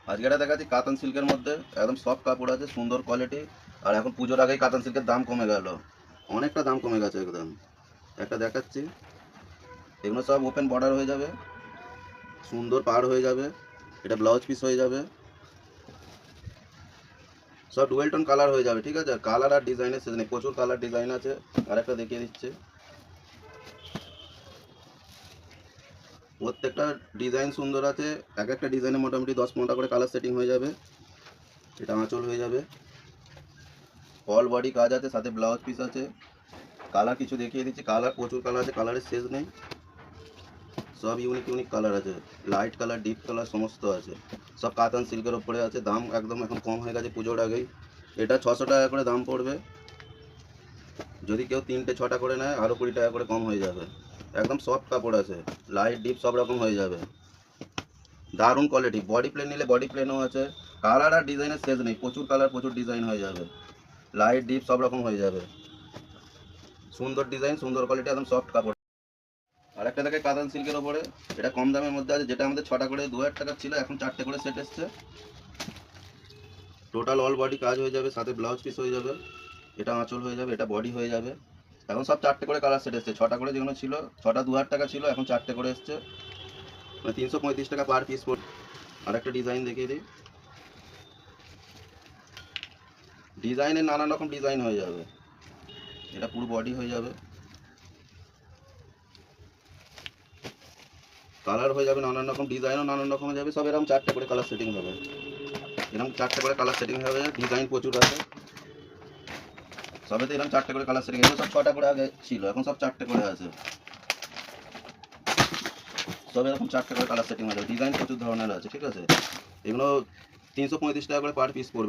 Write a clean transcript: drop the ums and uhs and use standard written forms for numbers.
আজকে এটা দেখাচ্ছি কাতান সিল্কের মধ্যে, একদম সফট কাপড় আছে, সুন্দর কোয়ালিটি। আর এখন পুজোর আগেই কাতান সিল্কের দাম কমে গেল, অনেকটা দাম কমে গেছে একদম। একটা দেখাচ্ছি, এগুলো সব ওপেন বর্ডার হয়ে যাবে, সুন্দর পাড় হয়ে যাবে, এটা ব্লাউজ পিস হয়ে যাবে, সব ডুয়েল টোন কালার হয়ে যাবে, ঠিক আছে। আর কালার আর ডিজাইনের শেষ নেই, প্রচুর কালার ডিজাইন আছে। আর একটা দেখিয়ে দিচ্ছে, প্রত্যেকটা ডিজাইন সুন্দর আছে, এক একটা ডিজাইনে মোটামুটি 10-15টা করে কালার সেটিং হয়ে যাবে। এটা আঁচল হয়ে যাবে, অল বডি কাজ আছে, সাথে ব্লাউজ পিস আছে। কালার কিছু দেখিয়ে দিচ্ছি, কালার প্রচুর কালার আছে, কালারের শেষ নেই, সব ইউনিক ইউনিক কালার আছে, লাইট কালার, ডিপ কালার সমস্ত আছে। সব কাতান সিল্কের ওপরে আছে, দাম একদম এখন কম হয়ে গেছে পুজোর আগেই। এটা 600 টাকা করে দাম পড়বে, যদি কেউ 3টে 6টা করে নেয় আরও 20 টাকা করে কম হয়ে যাবে। একদম সফট কাপড় আছে, লাইট ডিপ সব রকম হয়ে যাবে, দারুণ কোয়ালিটি। বডি প্লেন নিলে বডি প্লেনও আছে, কালার আর ডিজাইনের শেষ নেই, প্রচুর কালার প্রচুর ডিজাইন হয়ে যাবে, লাইট ডিপ সব রকম হয়ে যাবে, সুন্দর ডিজাইন সুন্দর কোয়ালিটি, একদম সফট কাপড়। আর একটা দেখে কাতান সিল্কের ওপরে, এটা কম দামের মধ্যে আছে, যেটা আমাদের 6টা করে 2000 টাকা ছিল, এখন 4টে করে সেট এসছে। টোটাল অল বডি কাজ হয়ে যাবে, সাথে ব্লাউজ পিস হয়ে যাবে, এটা আঁচল হয়ে যাবে, এটা বডি হয়ে যাবে। এখন সব 4টে করে কালার সেট এসছে, 6টা করে যেগুলো ছিল, 6টা 2000 টাকা ছিল, এখন 4টে করে এসছে, মানে 335 টাকা পার পিস পড়ে। আর একটা ডিজাইন দেখিয়ে দিই, ডিজাইনের নানান রকম ডিজাইন হয়ে যাবে, এটা পুরো বডি হয়ে যাবে, কালার হয়ে যাবে নানান রকম, ডিজাইনও নানান রকম হয়ে যাবে, সব এরকম 4টে করে কালার সেটিং হবে, এরকম 4টে করে কালার সেটিং হবে, ডিজাইন প্রচুর আছে, সবেতে এরকম 4টে করে কালার সেটিং। এগুলো সব 6টা করে আগে ছিল, এখন সব 4টে করে আছে, সব এরকম 4টে করে কালার সেটিং হয়ে যাবে, ডিজাইন প্রচুর ধরনের আছে, ঠিক আছে। এগুলো 335 টাকা করে পার পিস পড়বে।